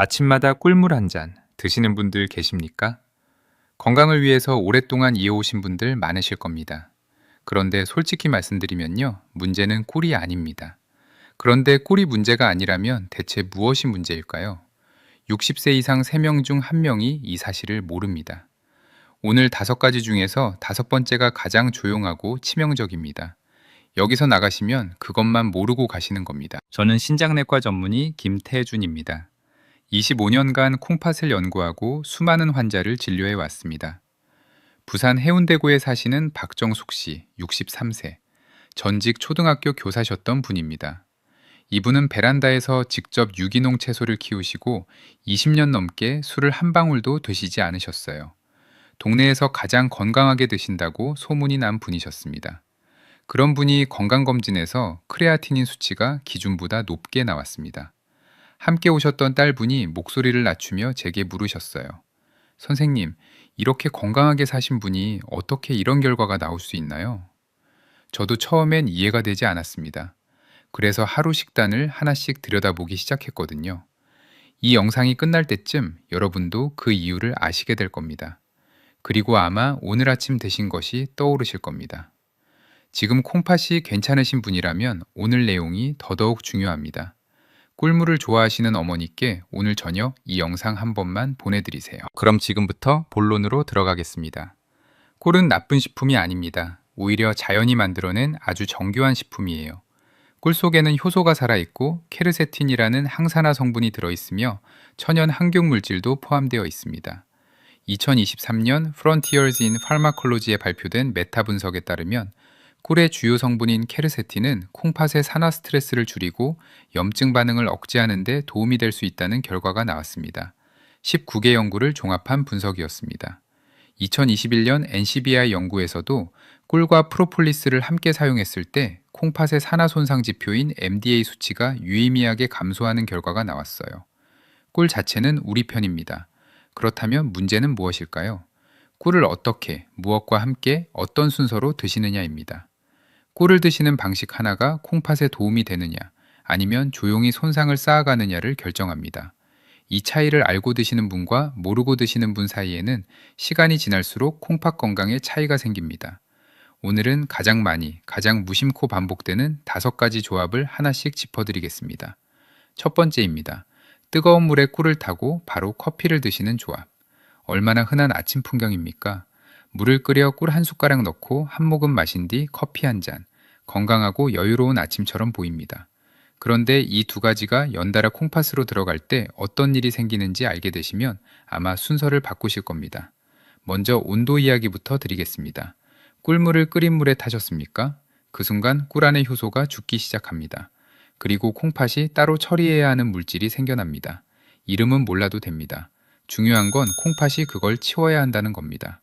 아침마다 꿀물 한 잔 드시는 분들 계십니까? 건강을 위해서 오랫동안 이어오신 분들 많으실 겁니다. 그런데 솔직히 말씀드리면요, 문제는 꿀이 아닙니다. 그런데 꿀이 문제가 아니라면 대체 무엇이 문제일까요? 60세 이상 3명 중 1명이 이 사실을 모릅니다. 오늘 5가지 중에서 5번째가 가장 조용하고 치명적입니다. 여기서 나가시면 그것만 모르고 가시는 겁니다. 저는 신장내과 전문의 김태준입니다. 25년간 콩팥을 연구하고 수많은 환자를 진료해 왔습니다. 부산 해운대구에 사시는 박정숙 씨, 63세. 전직 초등학교 교사셨던 분입니다. 이분은 베란다에서 직접 유기농 채소를 키우시고 20년 넘게 술을 한 방울도 드시지 않으셨어요. 동네에서 가장 건강하게 드신다고 소문이 난 분이셨습니다. 그런 분이 건강검진에서 크레아티닌 수치가 기준보다 높게 나왔습니다. 함께 오셨던 딸분이 목소리를 낮추며 제게 물으셨어요. 선생님, 이렇게 건강하게 사신 분이 어떻게 이런 결과가 나올 수 있나요? 저도 처음엔 이해가 되지 않았습니다. 그래서 하루 식단을 하나씩 들여다보기 시작했거든요. 이 영상이 끝날 때쯤 여러분도 그 이유를 아시게 될 겁니다. 그리고 아마 오늘 아침 드신 것이 떠오르실 겁니다. 지금 콩팥이 괜찮으신 분이라면 오늘 내용이 더더욱 중요합니다. 꿀물을 좋아하시는 어머니께 오늘 저녁 이 영상 한 번만 보내드리세요. 그럼 지금부터 본론으로 들어가겠습니다. 꿀은 나쁜 식품이 아닙니다. 오히려 자연이 만들어낸 아주 정교한 식품이에요. 꿀 속에는 효소가 살아있고 케르세틴이라는 항산화 성분이 들어있으며 천연 항균 물질도 포함되어 있습니다. 2023년 Frontiers in Pharmacology에 발표된 메타 분석에 따르면 꿀의 주요 성분인 케르세틴은 콩팥의 산화 스트레스를 줄이고 염증 반응을 억제하는 데 도움이 될 수 있다는 결과가 나왔습니다. 19개 연구를 종합한 분석이었습니다. 2021년 NCBI 연구에서도 꿀과 프로폴리스를 함께 사용했을 때 콩팥의 산화 손상 지표인 MDA 수치가 유의미하게 감소하는 결과가 나왔어요. 꿀 자체는 우리 편입니다. 그렇다면 문제는 무엇일까요? 꿀을 어떻게, 무엇과 함께, 어떤 순서로 드시느냐입니다. 꿀을 드시는 방식 하나가 콩팥에 도움이 되느냐, 아니면 조용히 손상을 쌓아가느냐를 결정합니다. 이 차이를 알고 드시는 분과 모르고 드시는 분 사이에는 시간이 지날수록 콩팥 건강에 차이가 생깁니다. 오늘은 가장 많이, 가장 무심코 반복되는 5가지 조합을 하나씩 짚어드리겠습니다. 첫 번째입니다. 뜨거운 물에 꿀을 타고 바로 커피를 드시는 조합. 얼마나 흔한 아침 풍경입니까? 물을 끓여 꿀 한 숟가락 넣고 한 모금 마신 뒤 커피 한 잔. 건강하고 여유로운 아침처럼 보입니다. 그런데 이 2가지가 연달아 콩팥으로 들어갈 때 어떤 일이 생기는지 알게 되시면 아마 순서를 바꾸실 겁니다. 먼저 온도 이야기부터 드리겠습니다. 꿀물을 끓인 물에 타셨습니까? 그 순간 꿀 안의 효소가 죽기 시작합니다. 그리고 콩팥이 따로 처리해야 하는 물질이 생겨납니다. 이름은 몰라도 됩니다. 중요한 건 콩팥이 그걸 치워야 한다는 겁니다.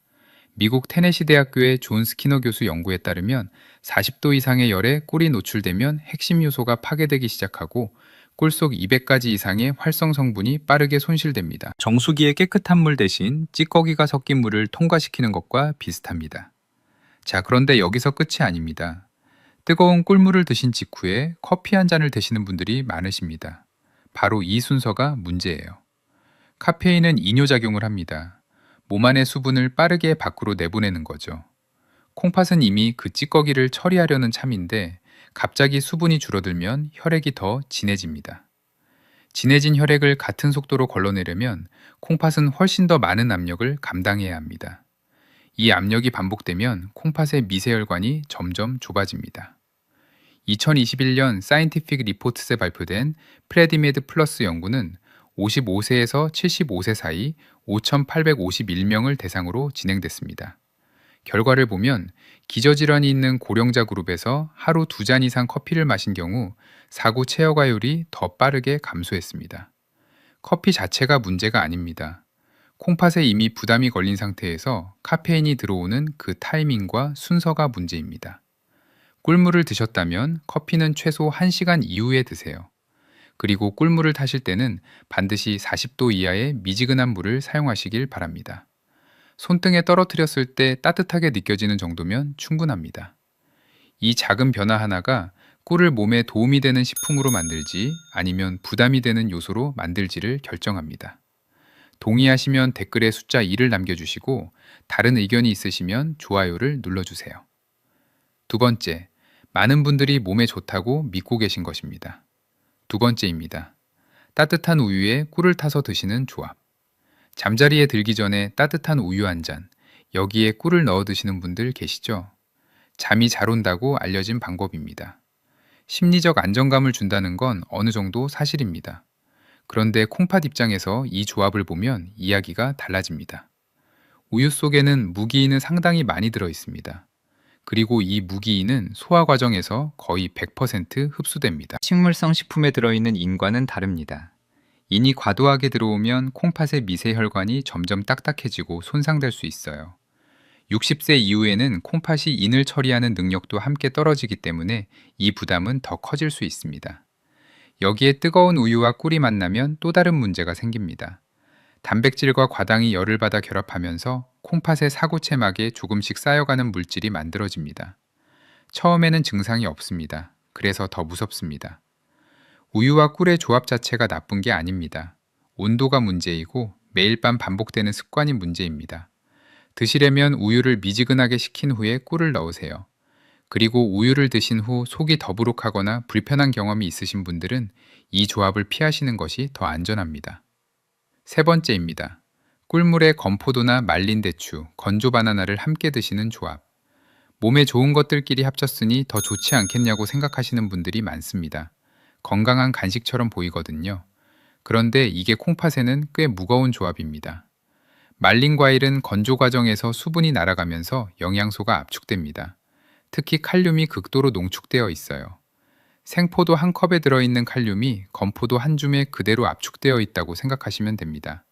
미국 테네시 대학교의 존 스키너 교수 연구에 따르면 40도 이상의 열에 꿀이 노출되면 핵심 요소가 파괴되기 시작하고 꿀 속 200가지 이상의 활성 성분이 빠르게 손실됩니다. 정수기에 깨끗한 물 대신 찌꺼기가 섞인 물을 통과시키는 것과 비슷합니다. 자, 그런데 여기서 끝이 아닙니다. 뜨거운 꿀물을 드신 직후에 커피 한 잔을 드시는 분들이 많으십니다. 바로 이 순서가 문제예요. 카페인은 이뇨작용을 합니다. 몸 안의 수분을 빠르게 밖으로 내보내는 거죠. 콩팥은 이미 그 찌꺼기를 처리하려는 참인데 갑자기 수분이 줄어들면 혈액이 더 진해집니다. 진해진 혈액을 같은 속도로 걸러내려면 콩팥은 훨씬 더 많은 압력을 감당해야 합니다. 이 압력이 반복되면 콩팥의 미세혈관이 점점 좁아집니다. 2021년 사이언티픽 리포트스에 발표된 프레디메드 플러스 연구는 55세에서 75세 사이 5,851명을 대상으로 진행됐습니다. 결과를 보면 기저질환이 있는 고령자 그룹에서 하루 2잔 이상 커피를 마신 경우 사고 체여가율이 더 빠르게 감소했습니다. 커피 자체가 문제가 아닙니다. 콩팥에 이미 부담이 걸린 상태에서 카페인이 들어오는 그 타이밍과 순서가 문제입니다. 꿀물을 드셨다면 커피는 최소 1시간 이후에 드세요. 그리고 꿀물을 타실 때는 반드시 40도 이하의 미지근한 물을 사용하시길 바랍니다. 손등에 떨어뜨렸을 때 따뜻하게 느껴지는 정도면 충분합니다. 이 작은 변화 하나가 꿀을 몸에 도움이 되는 식품으로 만들지 아니면 부담이 되는 요소로 만들지를 결정합니다. 동의하시면 댓글에 숫자 2를 남겨주시고 다른 의견이 있으시면 좋아요를 눌러주세요. 두 번째, 많은 분들이 몸에 좋다고 믿고 계신 것입니다. 두 번째입니다. 따뜻한 우유에 꿀을 타서 드시는 조합. 잠자리에 들기 전에 따뜻한 우유 한 잔, 여기에 꿀을 넣어 드시는 분들 계시죠? 잠이 잘 온다고 알려진 방법입니다. 심리적 안정감을 준다는 건 어느 정도 사실입니다. 그런데 콩팥 입장에서 이 조합을 보면 이야기가 달라집니다. 우유 속에는 무기인은 상당히 많이 들어 있습니다. 그리고 이 무기인은 소화 과정에서 거의 100% 흡수됩니다. 식물성 식품에 들어있는 인과는 다릅니다. 인이 과도하게 들어오면 콩팥의 미세 혈관이 점점 딱딱해지고 손상될 수 있어요. 60세 이후에는 콩팥이 인을 처리하는 능력도 함께 떨어지기 때문에 이 부담은 더 커질 수 있습니다. 여기에 뜨거운 우유와 꿀이 만나면 또 다른 문제가 생깁니다. 단백질과 과당이 열을 받아 결합하면서 콩팥의 사구체막에 조금씩 쌓여가는 물질이 만들어집니다. 처음에는 증상이 없습니다. 그래서 더 무섭습니다. 우유와 꿀의 조합 자체가 나쁜 게 아닙니다. 온도가 문제이고 매일 밤 반복되는 습관이 문제입니다. 드시려면 우유를 미지근하게 식힌 후에 꿀을 넣으세요. 그리고 우유를 드신 후 속이 더부룩하거나 불편한 경험이 있으신 분들은 이 조합을 피하시는 것이 더 안전합니다. 세 번째입니다. 꿀물에 건포도나 말린 대추, 건조 바나나를 함께 드시는 조합. 몸에 좋은 것들끼리 합쳤으니 더 좋지 않겠냐고 생각하시는 분들이 많습니다. 건강한 간식처럼 보이거든요. 그런데 이게 콩팥에는 꽤 무거운 조합입니다. 말린 과일은 건조 과정에서 수분이 날아가면서 영양소가 압축됩니다. 특히 칼륨이 극도로 농축되어 있어요. 생포도 한 컵에 들어있는 칼륨이 건포도 한 줌에 그대로 압축되어 있다고 생각하시면 됩니다.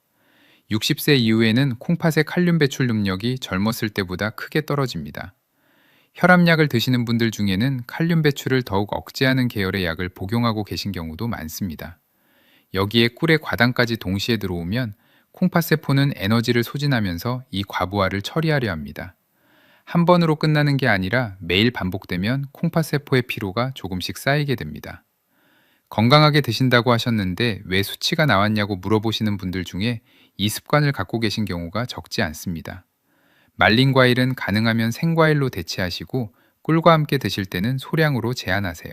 60세 이후에는 콩팥의 칼륨 배출 능력이 젊었을 때보다 크게 떨어집니다. 혈압약을 드시는 분들 중에는 칼륨 배출을 더욱 억제하는 계열의 약을 복용하고 계신 경우도 많습니다. 여기에 꿀의 과당까지 동시에 들어오면 콩팥세포는 에너지를 소진하면서 이 과부하를 처리하려 합니다. 한 번으로 끝나는 게 아니라 매일 반복되면 콩팥세포의 피로가 조금씩 쌓이게 됩니다. 건강하게 드신다고 하셨는데 왜 수치가 나왔냐고 물어보시는 분들 중에 이 습관을 갖고 계신 경우가 적지 않습니다. 말린 과일은 가능하면 생과일로 대체하시고 꿀과 함께 드실 때는 소량으로 제한하세요.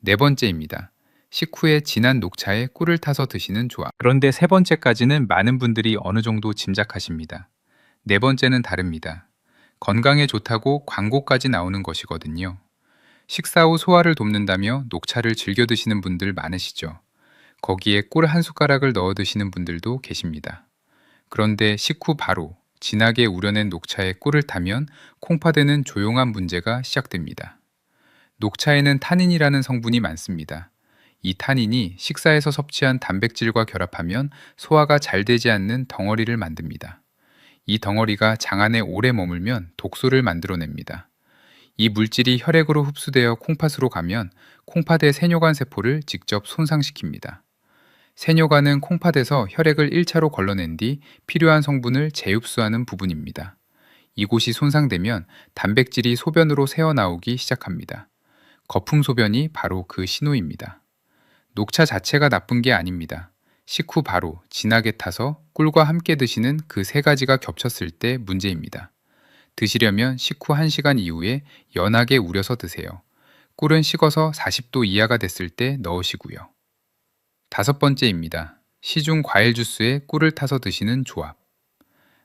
네 번째입니다. 식후에 진한 녹차에 꿀을 타서 드시는 조합. 그런데 세 번째까지는 많은 분들이 어느 정도 짐작하십니다. 네 번째는 다릅니다. 건강에 좋다고 광고까지 나오는 것이거든요. 식사 후 소화를 돕는다며 녹차를 즐겨 드시는 분들 많으시죠. 거기에 꿀 한 숟가락을 넣어 드시는 분들도 계십니다. 그런데 식후 바로 진하게 우려낸 녹차에 꿀을 타면 콩팥에는 조용한 문제가 시작됩니다. 녹차에는 타닌이라는 성분이 많습니다. 이 타닌이 식사에서 섭취한 단백질과 결합하면 소화가 잘 되지 않는 덩어리를 만듭니다. 이 덩어리가 장 안에 오래 머물면 독소를 만들어냅니다. 이 물질이 혈액으로 흡수되어 콩팥으로 가면 콩팥의 세뇨관 세포를 직접 손상시킵니다. 세뇨관은 콩팥에서 혈액을 1차로 걸러낸 뒤 필요한 성분을 재흡수하는 부분입니다. 이곳이 손상되면 단백질이 소변으로 새어나오기 시작합니다. 거품 소변이 바로 그 신호입니다. 녹차 자체가 나쁜 게 아닙니다. 식후 바로 진하게 타서 꿀과 함께 드시는 그 세 가지가 겹쳤을 때 문제입니다. 드시려면 식후 1시간 이후에 연하게 우려서 드세요. 꿀은 식어서 40도 이하가 됐을 때 넣으시고요. 다섯 번째입니다. 시중 과일 주스에 꿀을 타서 드시는 조합.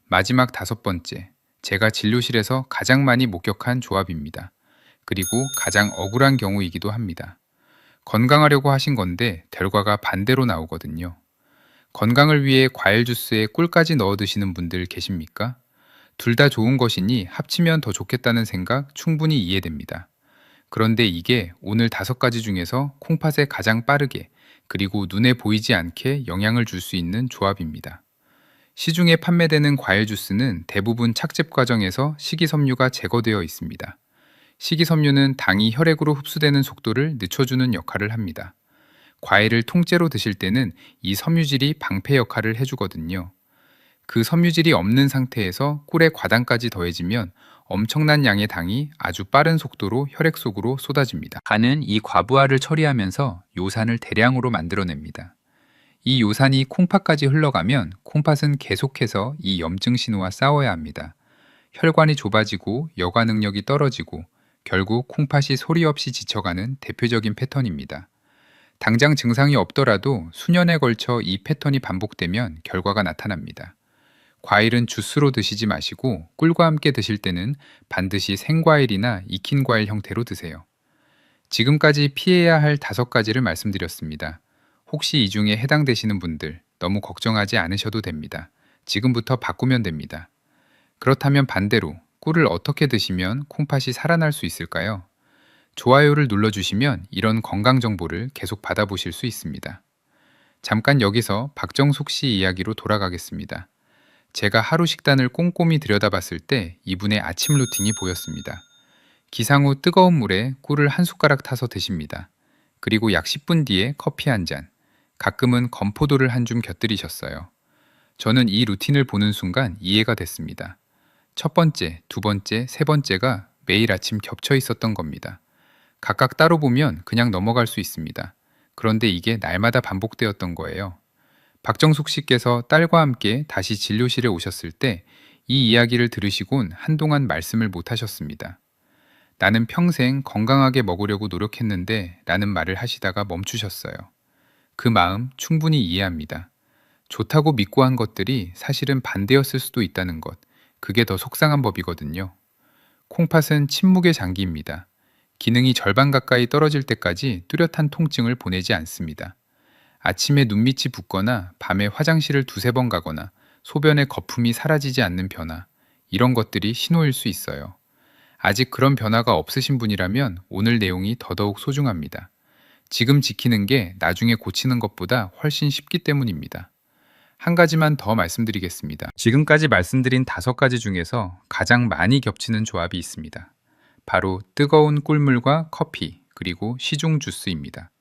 마지막 다섯 번째, 제가 진료실에서 가장 많이 목격한 조합입니다. 그리고 가장 억울한 경우이기도 합니다. 건강하려고 하신 건데 결과가 반대로 나오거든요. 건강을 위해 과일 주스에 꿀까지 넣어 드시는 분들 계십니까? 둘 다 좋은 것이니 합치면 더 좋겠다는 생각 충분히 이해됩니다. 그런데 이게 오늘 5가지 중에서 콩팥에 가장 빠르게 그리고 눈에 보이지 않게 영향을 줄 수 있는 조합입니다. 시중에 판매되는 과일 주스는 대부분 착즙 과정에서 식이섬유가 제거되어 있습니다. 식이섬유는 당이 혈액으로 흡수되는 속도를 늦춰주는 역할을 합니다. 과일을 통째로 드실 때는 이 섬유질이 방패 역할을 해주거든요. 그 섬유질이 없는 상태에서 꿀에 과당까지 더해지면 엄청난 양의 당이 아주 빠른 속도로 혈액 속으로 쏟아집니다. 간은 이 과부하를 처리하면서 요산을 대량으로 만들어냅니다. 이 요산이 콩팥까지 흘러가면 콩팥은 계속해서 이 염증 신호와 싸워야 합니다. 혈관이 좁아지고 여과 능력이 떨어지고 결국 콩팥이 소리 없이 지쳐가는 대표적인 패턴입니다. 당장 증상이 없더라도 수년에 걸쳐 이 패턴이 반복되면 결과가 나타납니다. 과일은 주스로 드시지 마시고 꿀과 함께 드실 때는 반드시 생과일이나 익힌 과일 형태로 드세요. 지금까지 피해야 할 5가지를 말씀드렸습니다. 혹시 이 중에 해당되시는 분들 너무 걱정하지 않으셔도 됩니다. 지금부터 바꾸면 됩니다. 그렇다면 반대로 꿀을 어떻게 드시면 콩팥이 살아날 수 있을까요? 좋아요를 눌러주시면 이런 건강 정보를 계속 받아보실 수 있습니다. 잠깐 여기서 박정숙 씨 이야기로 돌아가겠습니다. 제가 하루 식단을 꼼꼼히 들여다봤을 때 이분의 아침 루틴이 보였습니다. 기상 후 뜨거운 물에 꿀을 한 숟가락 타서 드십니다. 그리고 약 10분 뒤에 커피 한 잔, 가끔은 건포도를 한 줌 곁들이셨어요. 저는 이 루틴을 보는 순간 이해가 됐습니다. 첫 번째, 두 번째, 세 번째가 매일 아침 겹쳐 있었던 겁니다. 각각 따로 보면 그냥 넘어갈 수 있습니다. 그런데 이게 날마다 반복되었던 거예요. 박정숙 씨께서 딸과 함께 다시 진료실에 오셨을 때 이 이야기를 들으시곤 한동안 말씀을 못 하셨습니다. 나는 평생 건강하게 먹으려고 노력했는데 라는 말을 하시다가 멈추셨어요. 그 마음 충분히 이해합니다. 좋다고 믿고 한 것들이 사실은 반대였을 수도 있다는 것, 그게 더 속상한 법이거든요. 콩팥은 침묵의 장기입니다. 기능이 절반 가까이 떨어질 때까지 뚜렷한 통증을 보내지 않습니다. 아침에 눈밑이 붓거나 밤에 화장실을 두세 번 가거나 소변의 거품이 사라지지 않는 변화, 이런 것들이 신호일 수 있어요. 아직 그런 변화가 없으신 분이라면 오늘 내용이 더더욱 소중합니다. 지금 지키는 게 나중에 고치는 것보다 훨씬 쉽기 때문입니다. 한 가지만 더 말씀드리겠습니다. 지금까지 말씀드린 5가지 중에서 가장 많이 겹치는 조합이 있습니다. 바로 뜨거운 꿀물과 커피, 그리고 시중 주스입니다.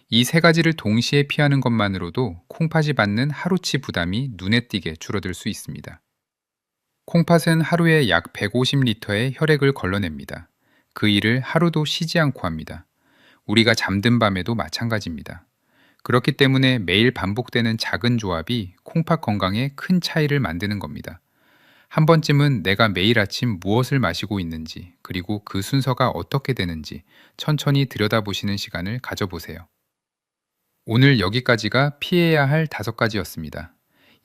이 3가지를 동시에 피하는 것만으로도 콩팥이 받는 하루치 부담이 눈에 띄게 줄어들 수 있습니다. 콩팥은 하루에 약 150리터의 혈액을 걸러냅니다. 그 일을 하루도 쉬지 않고 합니다. 우리가 잠든 밤에도 마찬가지입니다. 그렇기 때문에 매일 반복되는 작은 조합이 콩팥 건강에 큰 차이를 만드는 겁니다. 한 번쯤은 내가 매일 아침 무엇을 마시고 있는지, 그리고 그 순서가 어떻게 되는지 천천히 들여다보시는 시간을 가져보세요. 오늘 여기까지가 피해야 할 5가지였습니다.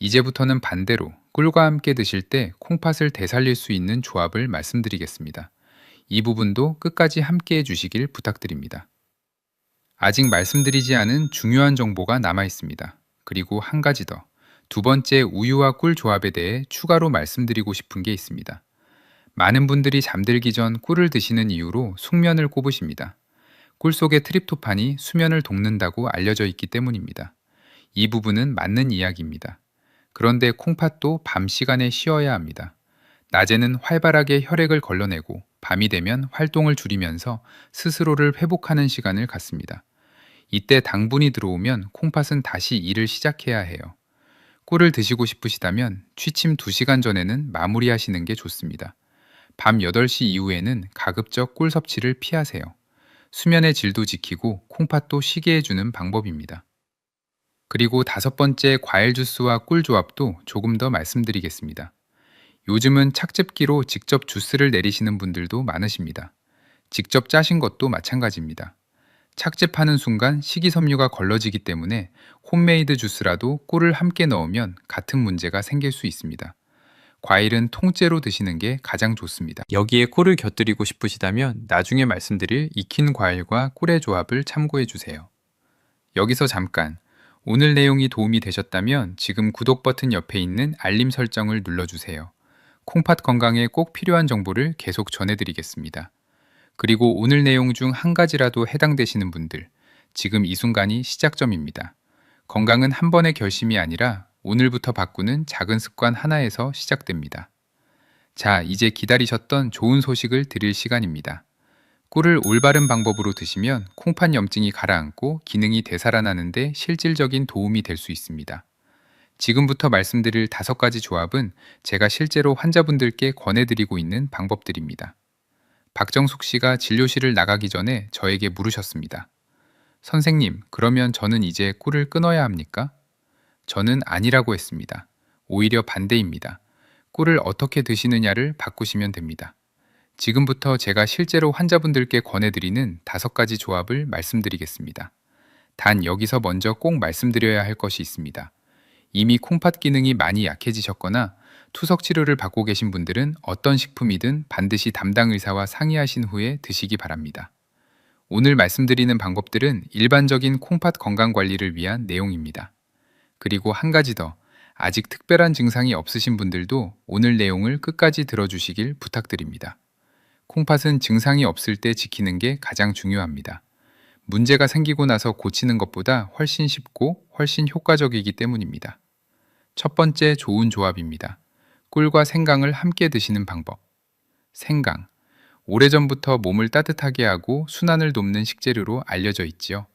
이제부터는 반대로 꿀과 함께 드실 때 콩팥을 되살릴 수 있는 조합을 말씀드리겠습니다. 이 부분도 끝까지 함께 해주시길 부탁드립니다. 아직 말씀드리지 않은 중요한 정보가 남아 있습니다. 그리고 한 가지 더, 2번째 우유와 꿀 조합에 대해 추가로 말씀드리고 싶은 게 있습니다. 많은 분들이 잠들기 전 꿀을 드시는 이유로 숙면을 꼽으십니다. 꿀 속의 트립토판이 수면을 돕는다고 알려져 있기 때문입니다. 이 부분은 맞는 이야기입니다. 그런데 콩팥도 밤 시간에 쉬어야 합니다. 낮에는 활발하게 혈액을 걸러내고 밤이 되면 활동을 줄이면서 스스로를 회복하는 시간을 갖습니다. 이때 당분이 들어오면 콩팥은 다시 일을 시작해야 해요. 꿀을 드시고 싶으시다면 취침 2시간 전에는 마무리하시는 게 좋습니다. 밤 8시 이후에는 가급적 꿀 섭취를 피하세요. 수면의 질도 지키고 콩팥도 쉬게 해주는 방법입니다. 그리고 5번째 과일 주스와 꿀 조합도 조금 더 말씀드리겠습니다. 요즘은 착즙기로 직접 주스를 내리시는 분들도 많으십니다. 직접 짜신 것도 마찬가지입니다. 착즙하는 순간 식이섬유가 걸러지기 때문에 홈메이드 주스라도 꿀을 함께 넣으면 같은 문제가 생길 수 있습니다. 과일은 통째로 드시는 게 가장 좋습니다. 여기에 꿀을 곁들이고 싶으시다면 나중에 말씀드릴 익힌 과일과 꿀의 조합을 참고해 주세요. 여기서 잠깐, 오늘 내용이 도움이 되셨다면 지금 구독 버튼 옆에 있는 알림 설정을 눌러주세요. 콩팥 건강에 꼭 필요한 정보를 계속 전해드리겠습니다. 그리고 오늘 내용 중 한 가지라도 해당되시는 분들, 지금 이 순간이 시작점입니다. 건강은 한 번의 결심이 아니라 오늘부터 바꾸는 작은 습관 하나에서 시작됩니다. 자, 이제 기다리셨던 좋은 소식을 드릴 시간입니다. 꿀을 올바른 방법으로 드시면 콩팥 염증이 가라앉고 기능이 되살아나는데 실질적인 도움이 될 수 있습니다. 지금부터 말씀드릴 5가지 조합은 제가 실제로 환자분들께 권해드리고 있는 방법들입니다. 박정숙 씨가 진료실을 나가기 전에 저에게 물으셨습니다. 선생님, 그러면 저는 이제 꿀을 끊어야 합니까? 저는 아니라고 했습니다. 오히려 반대입니다. 꿀을 어떻게 드시느냐를 바꾸시면 됩니다. 지금부터 제가 실제로 환자분들께 권해드리는 5가지 조합을 말씀드리겠습니다. 단 여기서 먼저 꼭 말씀드려야 할 것이 있습니다. 이미 콩팥 기능이 많이 약해지셨거나 투석 치료를 받고 계신 분들은 어떤 식품이든 반드시 담당 의사와 상의하신 후에 드시기 바랍니다. 오늘 말씀드리는 방법들은 일반적인 콩팥 건강 관리를 위한 내용입니다. 그리고 한 가지 더, 아직 특별한 증상이 없으신 분들도 오늘 내용을 끝까지 들어주시길 부탁드립니다. 콩팥은 증상이 없을 때 지키는 게 가장 중요합니다. 문제가 생기고 나서 고치는 것보다 훨씬 쉽고 훨씬 효과적이기 때문입니다. 첫 번째 좋은 조합입니다. 꿀과 생강을 함께 드시는 방법. 생강. 오래전부터 몸을 따뜻하게 하고 순환을 돕는 식재료로 알려져 있지요.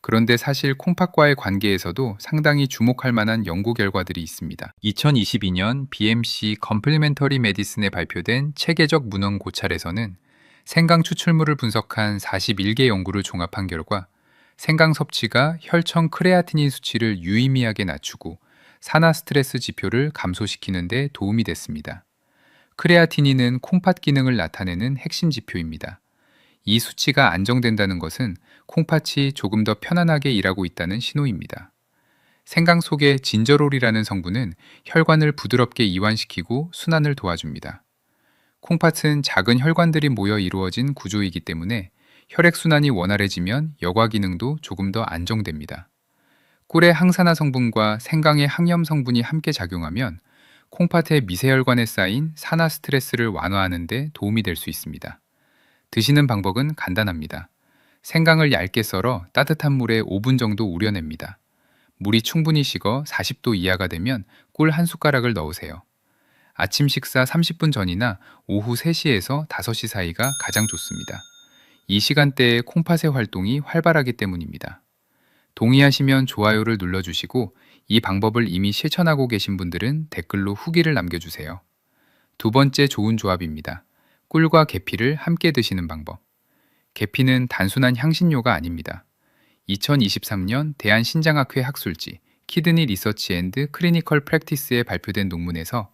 그런데 사실 콩팥과의 관계에서도 상당히 주목할 만한 연구 결과들이 있습니다. 2022년 BMC Complementary Medicine에 발표된 체계적 문헌 고찰에서는 생강 추출물을 분석한 41개 연구를 종합한 결과 생강 섭취가 혈청 크레아티닌 수치를 유의미하게 낮추고 산화 스트레스 지표를 감소시키는 데 도움이 됐습니다. 크레아티닌은 콩팥 기능을 나타내는 핵심 지표입니다. 이 수치가 안정된다는 것은 콩팥이 조금 더 편안하게 일하고 있다는 신호입니다. 생강 속의 진저롤이라는 성분은 혈관을 부드럽게 이완시키고 순환을 도와줍니다. 콩팥은 작은 혈관들이 모여 이루어진 구조이기 때문에 혈액순환이 원활해지면 여과 기능도 조금 더 안정됩니다. 꿀의 항산화 성분과 생강의 항염 성분이 함께 작용하면 콩팥의 미세혈관에 쌓인 산화 스트레스를 완화하는 데 도움이 될 수 있습니다. 드시는 방법은 간단합니다. 생강을 얇게 썰어 따뜻한 물에 5분 정도 우려냅니다. 물이 충분히 식어 40도 이하가 되면 꿀 한 숟가락을 넣으세요. 아침 식사 30분 전이나 오후 3시에서 5시 사이가 가장 좋습니다. 이 시간대에 콩팥의 활동이 활발하기 때문입니다. 동의하시면 좋아요를 눌러주시고 이 방법을 이미 실천하고 계신 분들은 댓글로 후기를 남겨주세요. 두 번째 좋은 조합입니다. 꿀과 계피를 함께 드시는 방법. 계피는 단순한 향신료가 아닙니다. 2023년 대한신장학회 학술지 키드니 리서치 앤드 클리니컬 프랙티스에 발표된 논문에서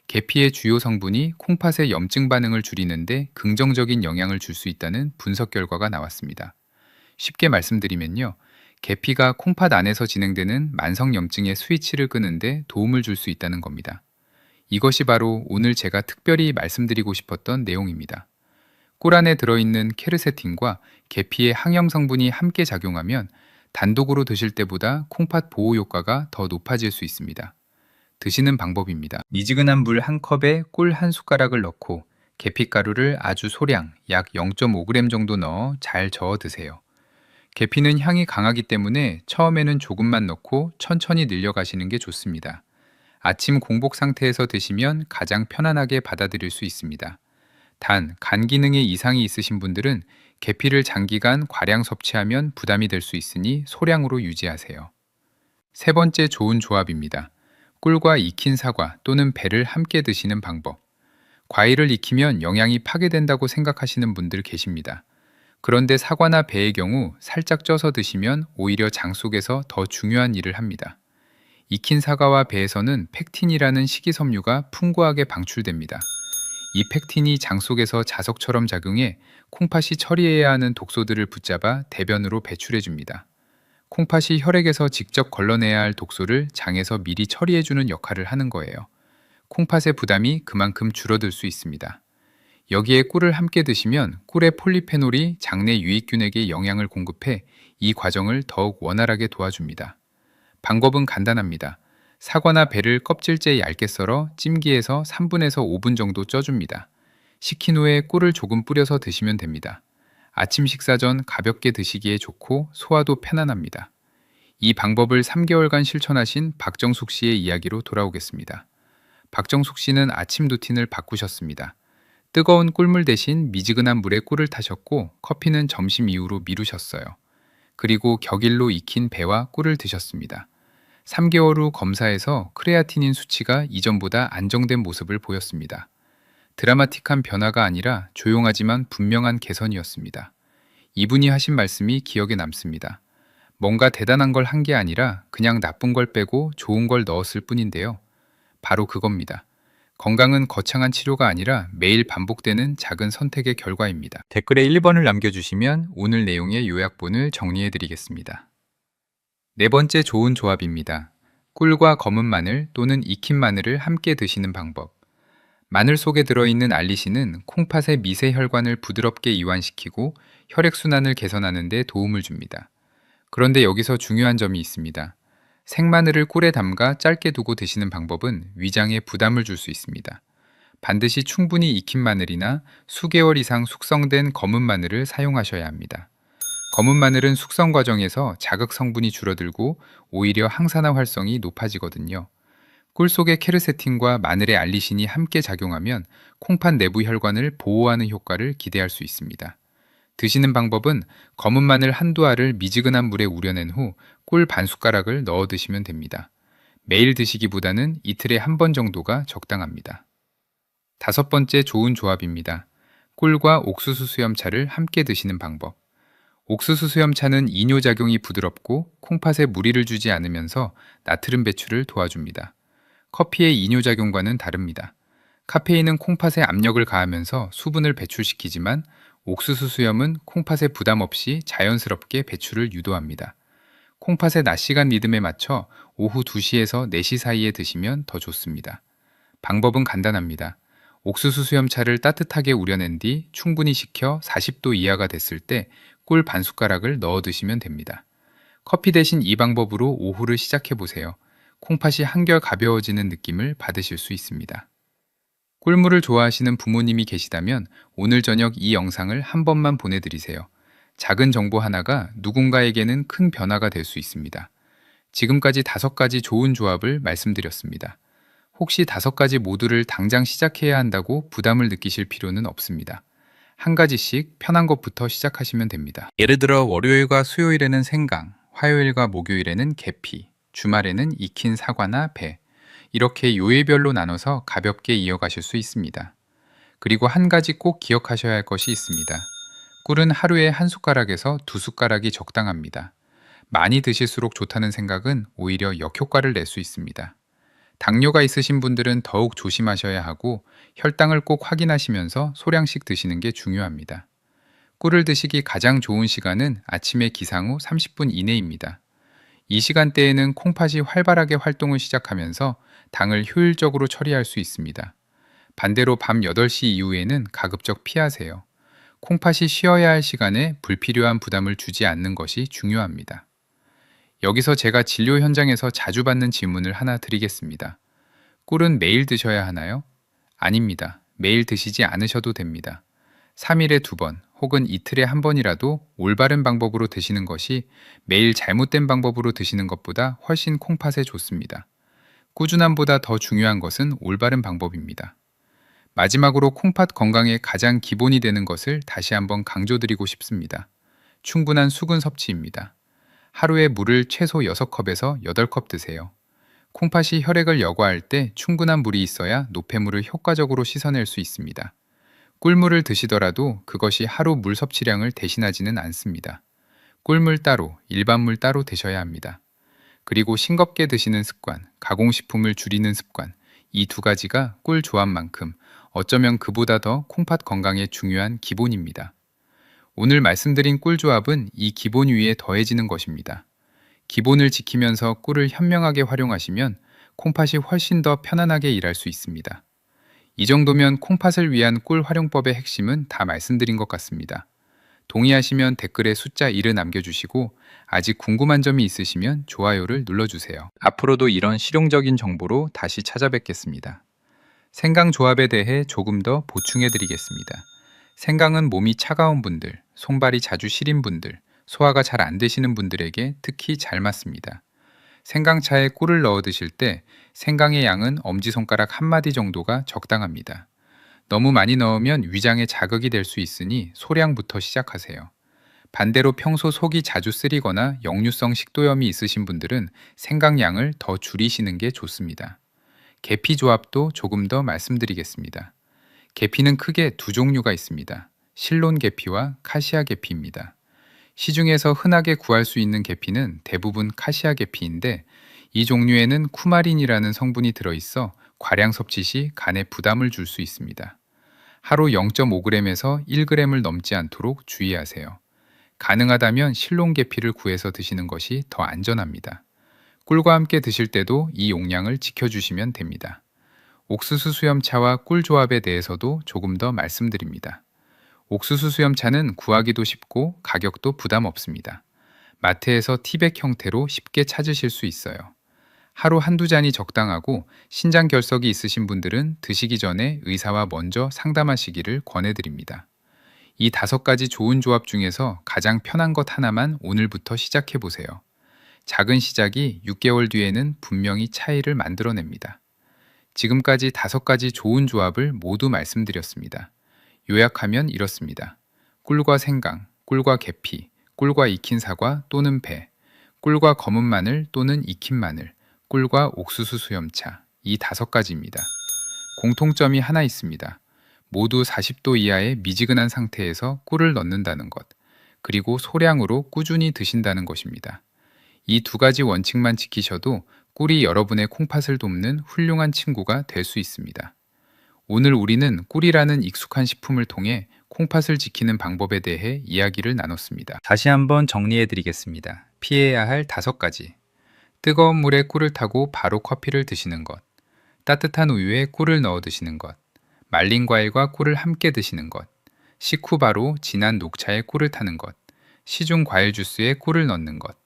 계피의 주요 성분이 콩팥의 염증 반응을 줄이는 데 긍정적인 영향을 줄 수 있다는 분석 결과가 나왔습니다. 쉽게 말씀드리면요. 계피가 콩팥 안에서 진행되는 만성염증의 스위치를 끄는 데 도움을 줄 수 있다는 겁니다. 이것이 바로 오늘 제가 특별히 말씀드리고 싶었던 내용입니다. 꿀 안에 들어있는 케르세틴과 계피의 항염 성분이 함께 작용하면 단독으로 드실 때보다 콩팥 보호 효과가 더 높아질 수 있습니다. 드시는 방법입니다. 미지근한 물 한 컵에 꿀 한 숟가락을 넣고 계피가루를 아주 소량 약 0.5g 정도 넣어 잘 저어 드세요. 계피는 향이 강하기 때문에 처음에는 조금만 넣고 천천히 늘려가시는 게 좋습니다. 아침 공복 상태에서 드시면 가장 편안하게 받아들일 수 있습니다. 단, 간 기능에 이상이 있으신 분들은 계피를 장기간 과량 섭취하면 부담이 될 수 있으니 소량으로 유지하세요. 세 번째 좋은 조합입니다. 꿀과 익힌 사과 또는 배를 함께 드시는 방법. 과일을 익히면 영양이 파괴된다고 생각하시는 분들 계십니다. 그런데 사과나 배의 경우 살짝 쪄서 드시면 오히려 장 속에서 더 중요한 일을 합니다. 익힌 사과와 배에서는 펙틴이라는 식이섬유가 풍부하게 방출됩니다. 이 펙틴이 장 속에서 자석처럼 작용해 콩팥이 처리해야 하는 독소들을 붙잡아 대변으로 배출해줍니다. 콩팥이 혈액에서 직접 걸러내야 할 독소를 장에서 미리 처리해주는 역할을 하는 거예요. 콩팥의 부담이 그만큼 줄어들 수 있습니다. 여기에 꿀을 함께 드시면 꿀의 폴리페놀이 장내 유익균에게 영양을 공급해 이 과정을 더욱 원활하게 도와줍니다. 방법은 간단합니다. 사과나 배를 껍질째 얇게 썰어 찜기에서 3분에서 5분 정도 쪄줍니다. 식힌 후에 꿀을 조금 뿌려서 드시면 됩니다. 아침 식사 전 가볍게 드시기에 좋고 소화도 편안합니다. 이 방법을 3개월간 실천하신 박정숙 씨의 이야기로 돌아오겠습니다. 박정숙 씨는 아침 루틴을 바꾸셨습니다. 뜨거운 꿀물 대신 미지근한 물에 꿀을 타셨고 커피는 점심 이후로 미루셨어요. 그리고 격일로 익힌 배와 꿀을 드셨습니다. 3개월 후 검사에서 크레아티닌 수치가 이전보다 안정된 모습을 보였습니다. 드라마틱한 변화가 아니라 조용하지만 분명한 개선이었습니다. 이분이 하신 말씀이 기억에 남습니다. 뭔가 대단한 걸 한 게 아니라 그냥 나쁜 걸 빼고 좋은 걸 넣었을 뿐인데요. 바로 그겁니다. 건강은 거창한 치료가 아니라 매일 반복되는 작은 선택의 결과입니다. 댓글에 1번을 남겨주시면 오늘 내용의 요약본을 정리해 드리겠습니다. 네 번째 좋은 조합입니다. 꿀과 검은 마늘 또는 익힌 마늘을 함께 드시는 방법. 마늘 속에 들어있는 알리신은 콩팥의 미세 혈관을 부드럽게 이완시키고 혈액순환을 개선하는 데 도움을 줍니다. 그런데 여기서 중요한 점이 있습니다. 생마늘을 꿀에 담가 짧게 두고 드시는 방법은 위장에 부담을 줄 수 있습니다. 반드시 충분히 익힌 마늘이나 수개월 이상 숙성된 검은 마늘을 사용하셔야 합니다. 검은 마늘은 숙성 과정에서 자극 성분이 줄어들고 오히려 항산화 활성이 높아지거든요. 꿀 속의 케르세틴과 마늘의 알리신이 함께 작용하면 콩팥 내부 혈관을 보호하는 효과를 기대할 수 있습니다. 드시는 방법은 검은 마늘 한두 알을 미지근한 물에 우려낸 후 꿀 반 숟가락을 넣어 드시면 됩니다. 매일 드시기보다는 이틀에 한 번 정도가 적당합니다. 다섯 번째 좋은 조합입니다. 꿀과 옥수수 수염차를 함께 드시는 방법. 옥수수 수염차는 이뇨작용이 부드럽고 콩팥에 무리를 주지 않으면서 나트륨 배출을 도와줍니다. 커피의 이뇨작용과는 다릅니다. 카페인은 콩팥에 압력을 가하면서 수분을 배출시키지만 옥수수 수염은 콩팥에 부담 없이 자연스럽게 배출을 유도합니다. 콩팥의 낮 시간 리듬에 맞춰 오후 2시에서 4시 사이에 드시면 더 좋습니다. 방법은 간단합니다. 옥수수 수염차를 따뜻하게 우려낸 뒤 충분히 식혀 40도 이하가 됐을 때 꿀 반 숟가락을 넣어 드시면 됩니다. 커피 대신 이 방법으로 오후를 시작해 보세요. 콩팥이 한결 가벼워지는 느낌을 받으실 수 있습니다. 꿀물을 좋아하시는 부모님이 계시다면 오늘 저녁 이 영상을 한 번만 보내드리세요. 작은 정보 하나가 누군가에게는 큰 변화가 될 수 있습니다. 지금까지 5가지 좋은 조합을 말씀드렸습니다. 혹시 5가지 모두를 당장 시작해야 한다고 부담을 느끼실 필요는 없습니다. 한 가지씩 편한 것부터 시작하시면 됩니다. 예를 들어 월요일과 수요일에는 생강, 화요일과 목요일에는 계피, 주말에는 익힌 사과나 배, 이렇게 요일별로 나눠서 가볍게 이어가실 수 있습니다. 그리고 한 가지 꼭 기억하셔야 할 것이 있습니다. 꿀은 하루에 한 숟가락에서 2숟가락이 적당합니다. 많이 드실수록 좋다는 생각은 오히려 역효과를 낼 수 있습니다. 당뇨가 있으신 분들은 더욱 조심하셔야 하고 혈당을 꼭 확인하시면서 소량씩 드시는 게 중요합니다. 꿀을 드시기 가장 좋은 시간은 아침에 기상 후 30분 이내입니다. 이 시간대에는 콩팥이 활발하게 활동을 시작하면서 당을 효율적으로 처리할 수 있습니다. 반대로 밤 8시 이후에는 가급적 피하세요. 콩팥이 쉬어야 할 시간에 불필요한 부담을 주지 않는 것이 중요합니다. 여기서 제가 진료 현장에서 자주 받는 질문을 하나 드리겠습니다. 꿀은 매일 드셔야 하나요? 아닙니다. 매일 드시지 않으셔도 됩니다. 3일에 2번 혹은 이틀에 한 번이라도 올바른 방법으로 드시는 것이 매일 잘못된 방법으로 드시는 것보다 훨씬 콩팥에 좋습니다. 꾸준함보다 더 중요한 것은 올바른 방법입니다. 마지막으로 콩팥 건강의 가장 기본이 되는 것을 다시 한번 강조드리고 싶습니다. 충분한 수분 섭취입니다. 하루에 물을 최소 6컵에서 8컵 드세요. 콩팥이 혈액을 여과할 때 충분한 물이 있어야 노폐물을 효과적으로 씻어낼 수 있습니다. 꿀물을 드시더라도 그것이 하루 물 섭취량을 대신하지는 않습니다. 꿀물 따로, 일반 물 따로 드셔야 합니다. 그리고 싱겁게 드시는 습관, 가공식품을 줄이는 습관, 이 2가지가 꿀 조합만큼 어쩌면 그보다 더 콩팥 건강에 중요한 기본입니다. 오늘 말씀드린 꿀 조합은 이 기본 위에 더해지는 것입니다. 기본을 지키면서 꿀을 현명하게 활용하시면 콩팥이 훨씬 더 편안하게 일할 수 있습니다. 이 정도면 콩팥을 위한 꿀 활용법의 핵심은 다 말씀드린 것 같습니다. 동의하시면 댓글에 숫자 1을 남겨주시고 아직 궁금한 점이 있으시면 좋아요를 눌러주세요. 앞으로도 이런 실용적인 정보로 다시 찾아뵙겠습니다. 생강 조합에 대해 조금 더 보충해드리겠습니다. 생강은 몸이 차가운 분들, 손발이 자주 시린 분들, 소화가 잘 안 되시는 분들에게 특히 잘 맞습니다. 생강차에 꿀을 넣어 드실 때 생강의 양은 엄지손가락 1마디 정도가 적당합니다. 너무 많이 넣으면 위장에 자극이 될 수 있으니 소량부터 시작하세요. 반대로 평소 속이 자주 쓰리거나 역류성 식도염이 있으신 분들은 생강량을 더 줄이시는 게 좋습니다. 계피 조합도 조금 더 말씀드리겠습니다. 계피는 크게 두 종류가 있습니다. 실론 계피와 카시아 계피입니다. 시중에서 흔하게 구할 수 있는 계피는 대부분 카시아 계피인데, 이 종류에는 쿠마린이라는 성분이 들어있어 과량 섭취 시 간에 부담을 줄 수 있습니다. 하루 0.5g에서 1g을 넘지 않도록 주의하세요. 가능하다면 실론 계피를 구해서 드시는 것이 더 안전합니다. 꿀과 함께 드실 때도 이 용량을 지켜주시면 됩니다. 옥수수 수염차와 꿀 조합에 대해서도 조금 더 말씀드립니다. 옥수수 수염차는 구하기도 쉽고 가격도 부담 없습니다. 마트에서 티백 형태로 쉽게 찾으실 수 있어요. 하루 한두 잔이 적당하고 신장 결석이 있으신 분들은 드시기 전에 의사와 먼저 상담하시기를 권해드립니다. 이 5가지 좋은 조합 중에서 가장 편한 것 하나만 오늘부터 시작해 보세요. 작은 시작이 6개월 뒤에는 분명히 차이를 만들어냅니다. 지금까지 5가지 좋은 조합을 모두 말씀드렸습니다. 요약하면 이렇습니다. 꿀과 생강, 꿀과 계피, 꿀과 익힌 사과 또는 배, 꿀과 검은 마늘 또는 익힌 마늘, 꿀과 옥수수 수염차, 이 5가지입니다. 공통점이 하나 있습니다. 모두 40도 이하의 미지근한 상태에서 꿀을 넣는다는 것, 그리고 소량으로 꾸준히 드신다는 것입니다. 이 2가지 원칙만 지키셔도 꿀이 여러분의 콩팥을 돕는 훌륭한 친구가 될 수 있습니다. 오늘 우리는 꿀이라는 익숙한 식품을 통해 콩팥을 지키는 방법에 대해 이야기를 나눴습니다. 다시 한번 정리해 드리겠습니다. 피해야 할 5가지. 뜨거운 물에 꿀을 타고 바로 커피를 드시는 것, 따뜻한 우유에 꿀을 넣어 드시는 것, 말린 과일과 꿀을 함께 드시는 것, 식후 바로 진한 녹차에 꿀을 타는 것, 시중 과일 주스에 꿀을 넣는 것,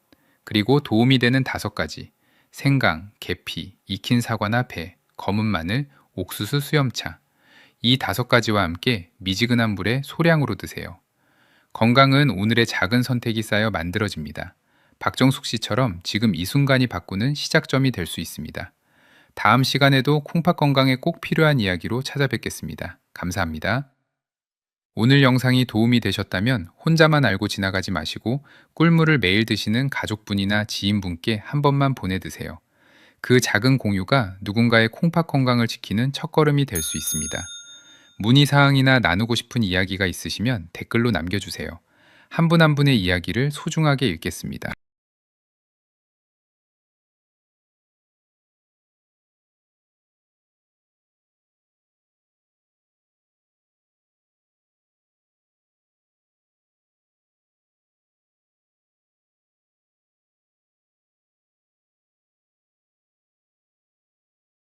그리고 도움이 되는 5가지, 생강, 계피, 익힌 사과나 배, 검은 마늘, 옥수수 수염차, 이 5가지와 함께 미지근한 물에 소량으로 드세요. 건강은 오늘의 작은 선택이 쌓여 만들어집니다. 박정숙 씨처럼 지금 이 순간이 바꾸는 시작점이 될 수 있습니다. 다음 시간에도 콩팥 건강에 꼭 필요한 이야기로 찾아뵙겠습니다. 감사합니다. 오늘 영상이 도움이 되셨다면 혼자만 알고 지나가지 마시고 꿀물을 매일 드시는 가족분이나 지인분께 한 번만 보내드세요. 그 작은 공유가 누군가의 콩팥 건강을 지키는 첫걸음이 될 수 있습니다. 문의사항이나 나누고 싶은 이야기가 있으시면 댓글로 남겨주세요. 한 분 한 분의 이야기를 소중하게 읽겠습니다.